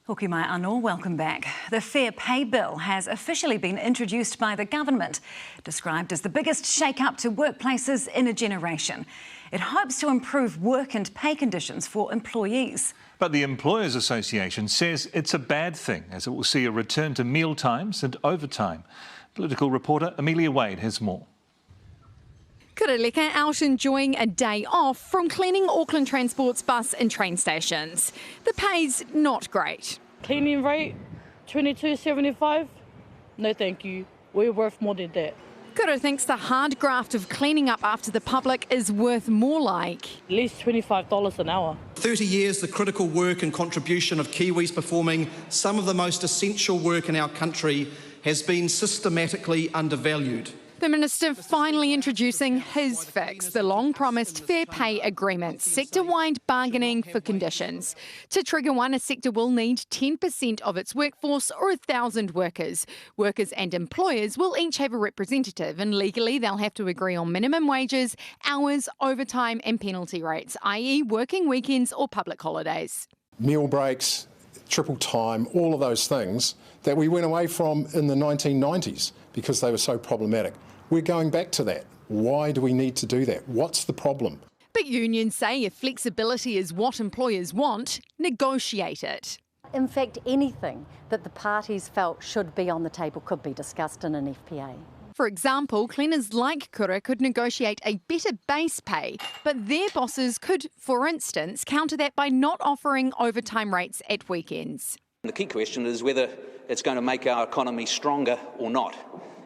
Hoki mai anō, welcome back. The Fair Pay Bill has officially been introduced by the government, described as the biggest shake-up to workplaces in a generation. It hopes to improve work and pay conditions for employees. But the Employers Association says it's a bad thing, as it will see a return to meal times and overtime. Political reporter Amelia Wade has more. Kura Leka out enjoying a day off from cleaning Auckland Transport's bus and train stations. The pay's not great. Cleaning rate, $22.75. No thank you. We're worth more than that. Kura thinks the hard graft of cleaning up after the public is worth more like At least $25 an hour. 30 years, the critical work and contribution of Kiwis performing some of the most essential work in our country has been systematically undervalued. The Minister finally introducing his fix, the long-promised fair pay agreement, sector-wide bargaining for conditions. To trigger one, a sector will need 10% of its workforce or 1,000 workers. Workers and employers will each have a representative, and legally they'll have to agree on minimum wages, hours, overtime and penalty rates, i.e. working weekends or public holidays. Meal breaks, triple time, all of those things that we went away from in the 1990s because they were so problematic. We're going back to that. Why do we need to do that? What's the problem? But unions say if flexibility is what employers want, negotiate it. In fact, anything that the parties felt should be on the table could be discussed in an FPA. For example, cleaners like Kura could negotiate a better base pay, but their bosses could, for instance, counter that by not offering overtime rates at weekends. The key question is whether it's going to make our economy stronger or not.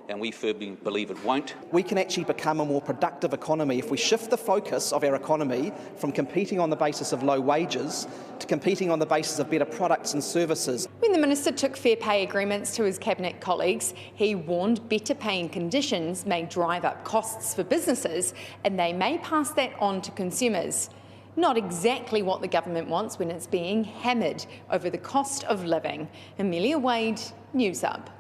And we firmly believe it won't. We can actually become a more productive economy if we shift the focus of our economy from competing on the basis of low wages to competing on the basis of better products and services. When the Minister took fair pay agreements to his Cabinet colleagues, he warned better paying conditions may drive up costs for businesses and they may pass that on to consumers. Not exactly what the government wants when it's being hammered over the cost of living. Amelia Wade, Newshub.